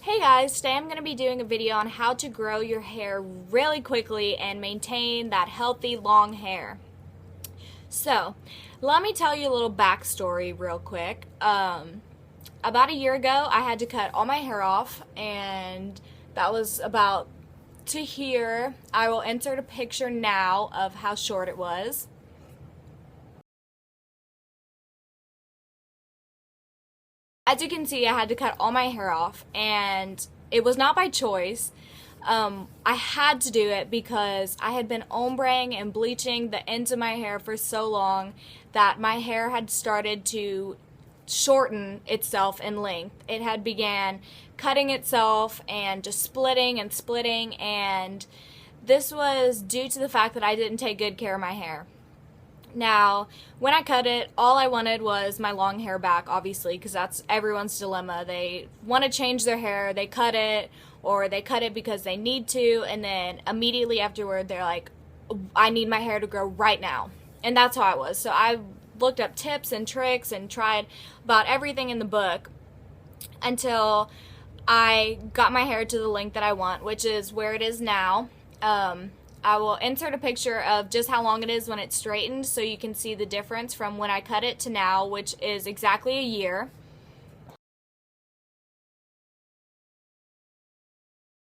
Hey guys, today I'm going to be doing a video on how to grow your hair really quickly and maintain that healthy long hair. So, let me tell you a little backstory real quick. About a year ago, I had to cut all my hair off, and that was about to here. I will insert a picture now of how short it was. As you can see, I had to cut all my hair off, and it was not by choice. I had to do it because I had been ombreing and bleaching the ends of my hair for so long that my hair had started to shorten itself in length. It had began cutting itself and just splitting and splitting, and this was due to the fact that I didn't take good care of my hair. Now, when I cut it, all I wanted was my long hair back, obviously, because that's everyone's dilemma. They want to change their hair, they cut it, or they cut it because they need to, and then immediately afterward, they're like, I need my hair to grow right now. And that's how I was. So I looked up tips and tricks and tried about everything in the book until I got my hair to the length that I want, which is where it is now. I will insert a picture of just how long it is when it's straightened so you can see the difference from when I cut it to now, which is exactly a year.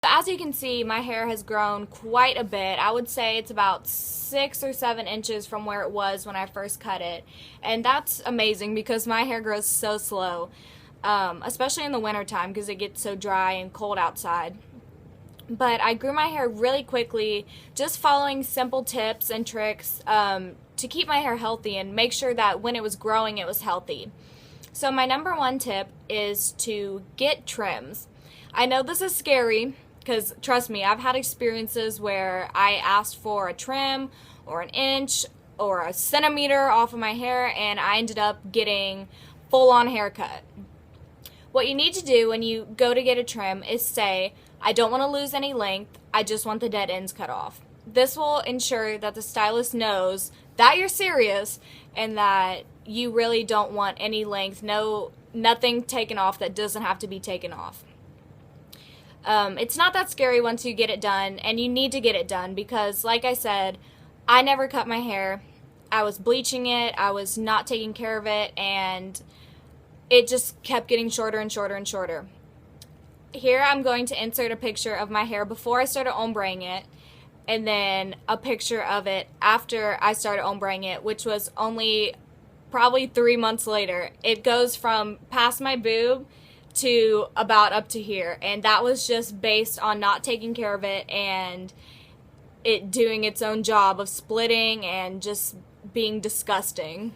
As you can see, my hair has grown quite a bit. I would say it's about 6 or 7 inches from where it was when I first cut it. And that's amazing because my hair grows so slow, especially in the wintertime because it gets so dry and cold outside. But I grew my hair really quickly, just following simple tips and tricks to keep my hair healthy and make sure that when it was growing, it was healthy. So my number one tip is to get trims. I know this is scary because, trust me, I've had experiences where I asked for a trim or an inch or a centimeter off of my hair and I ended up getting full-on haircut. What you need to do when you go to get a trim is say, I don't want to lose any length, I just want the dead ends cut off. This will ensure that the stylist knows that you're serious and that you really don't want any length, nothing taken off that doesn't have to be taken off. It's not that scary once you get it done, and you need to get it done because, like I said, I never cut my hair. I was bleaching it, I was not taking care of it, and it just kept getting shorter and shorter and shorter. Here I'm going to insert a picture of my hair before I started ombreing it, and then a picture of it after I started ombreing it, which was only probably 3 months later. It goes from past my boob to about up to here, and that was just based on not taking care of it and it doing its own job of splitting and just being disgusting.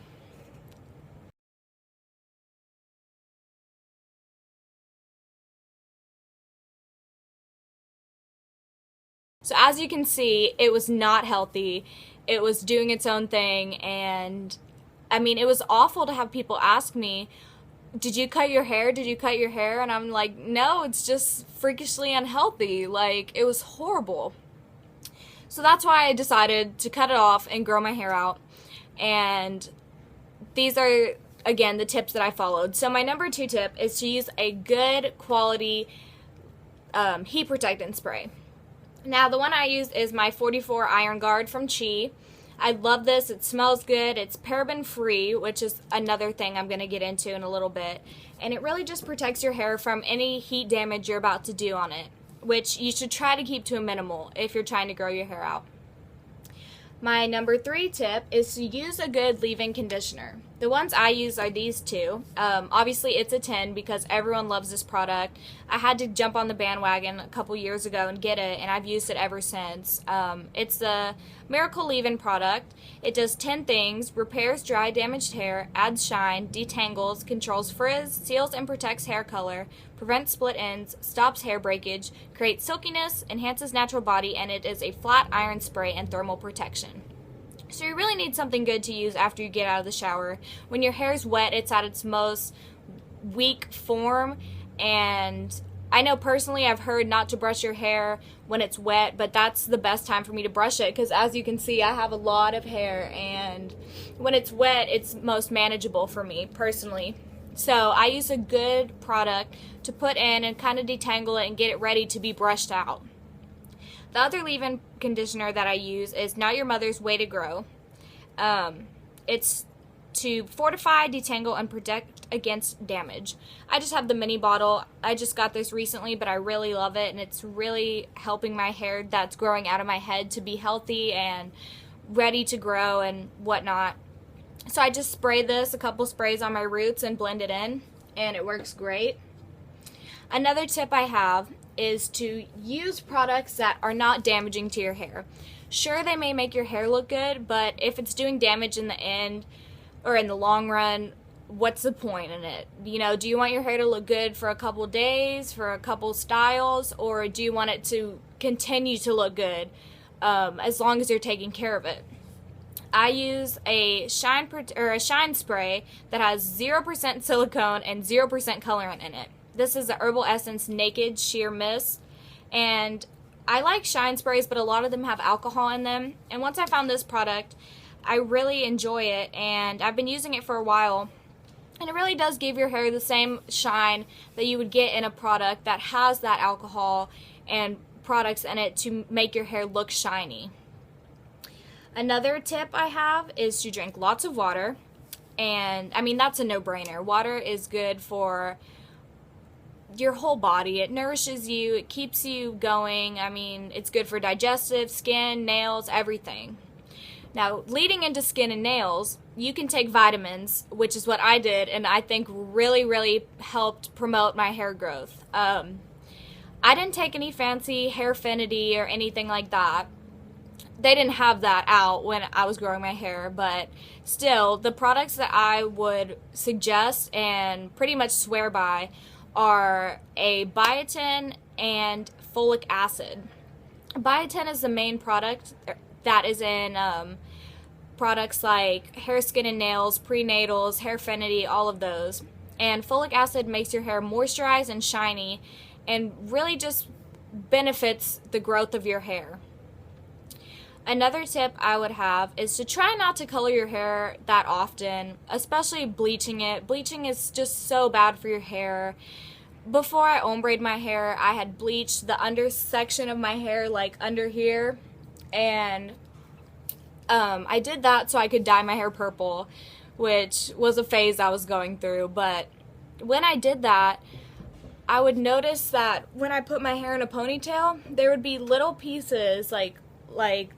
So as you can see, it was not healthy. It was doing its own thing, and I mean, it was awful to have people ask me, did you cut your hair? Did you cut your hair? And I'm like, no, it's just freakishly unhealthy. Like, it was horrible. So that's why I decided to cut it off and grow my hair out. And these are, again, the tips that I followed. So my number 2 tip is to use a good quality heat protectant spray. Now, the one I use is my 44 Iron Guard from Chi. I love this. It smells good. It's paraben free, which is another thing I'm going to get into in a little bit. And it really just protects your hair from any heat damage you're about to do on it, which you should try to keep to a minimal if you're trying to grow your hair out. My number 3 tip is to use a good leave-in conditioner. The ones I use are these two. Obviously, it's a 10 because everyone loves this product. I had to jump on the bandwagon a couple years ago and get it, and I've used it ever since. It's the Miracle Leave-In product. It does 10 things: repairs dry, damaged hair, adds shine, detangles, controls frizz, seals and protects hair color, prevents split ends, stops hair breakage, creates silkiness, enhances natural body, and it is a flat iron spray and thermal protection. So you really need something good to use after you get out of the shower. When your hair's wet, it's at its most weak form, and I know personally I've heard not to brush your hair when it's wet, but that's the best time for me to brush it because, as you can see, I have a lot of hair, and when it's wet, it's most manageable for me personally. So I use a good product to put in and kind of detangle it and get it ready to be brushed out. The other leave-in conditioner that I use is Not Your Mother's Way to Grow. It's to fortify, detangle, and protect against damage. I just have the mini bottle. I just got this recently, but I really love it, and it's really helping my hair that's growing out of my head to be healthy and ready to grow and whatnot. So I just spray this, a couple sprays on my roots, and blend it in, and it works great. Another tip I have is to use products that are not damaging to your hair. Sure, they may make your hair look good, but if it's doing damage in the end or in the long run, what's the point in it? You know, do you want your hair to look good for a couple days, for a couple styles, or do you want it to continue to look good as long as you're taking care of it? I use a shine spray that has 0% silicone and 0% colorant in it. This is the Herbal Essence Naked Sheer Mist, and I like shine sprays, but a lot of them have alcohol in them. And once I found this product, I really enjoy it, and I've been using it for a while. And it really does give your hair the same shine that you would get in a product that has that alcohol and products in it to make your hair look shiny. Another tip I have is to drink lots of water. And I mean, that's a no-brainer. Water is good for your whole body. It nourishes you, it keeps you going. I mean, it's good for digestive, skin, nails, everything. Now, leading into skin and nails, you can take vitamins, which is what I did, and I think really helped promote my hair growth. I didn't take any fancy Hairfinity or anything like that. They didn't have that out when I was growing my hair, but still, the products that I would suggest and pretty much swear by are a biotin and folic acid. Biotin is the main product that is in products like Hair, Skin, and Nails, Prenatals, Hairfinity, all of those. And folic acid makes your hair moisturized and shiny and really just benefits the growth of your hair. Another tip I would have is to try not to color your hair that often, especially bleaching it. Bleaching is just so bad for your hair. Before I ombre my hair, I had bleached the under section of my hair, like under here, and I did that so I could dye my hair purple, which was a phase I was going through. But when I did that, I would notice that when I put my hair in a ponytail, there would be little pieces like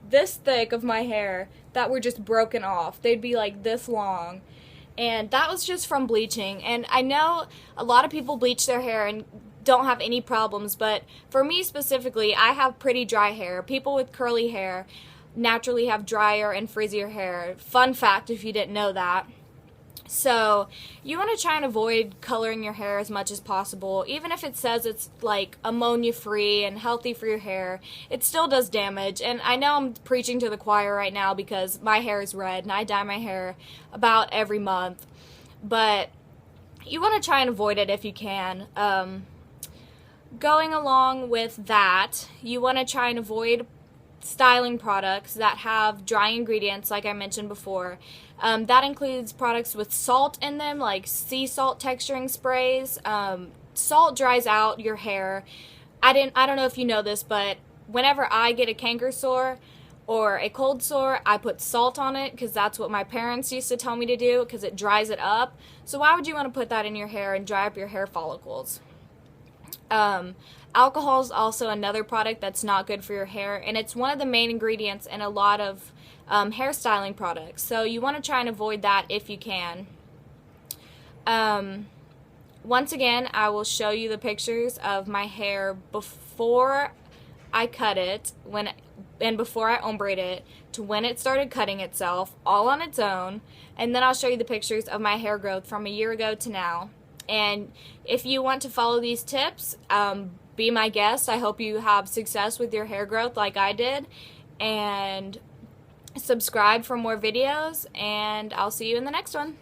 this thick of my hair that were just broken off. They'd be like this long, and that was just from bleaching. And I know a lot of people bleach their hair and don't have any problems, but for me specifically, I have pretty dry hair. People with curly hair naturally have drier and frizzier hair. Fun fact if you didn't know that. So you want to try and avoid coloring your hair as much as possible. Even if it says it's like ammonia free and healthy for your hair, it still does damage. And I know I'm preaching to the choir right now because my hair is red and I dye my hair about every month, but you want to try and avoid it if you can. Going along with that, you want to try and avoid styling products that have dry ingredients, like I mentioned before. That includes products with salt in them, like sea salt texturing sprays. Salt dries out your hair. I don't know if you know this, but whenever I get a canker sore or a cold sore, I put salt on it because that's what my parents used to tell me to do because it dries it up. So why would you want to put that in your hair and dry up your hair follicles? Alcohol is also another product that's not good for your hair, and it's one of the main ingredients in a lot of hairstyling products. So you want to try and avoid that if you can. Once again, I will show you the pictures of my hair before I cut it and before I ombreed it to when it started cutting itself all on its own, and then I'll show you the pictures of my hair growth from a year ago to now. And if you want to follow these tips, be my guest. I hope you have success with your hair growth like I did, and subscribe for more videos, and I'll see you in the next one.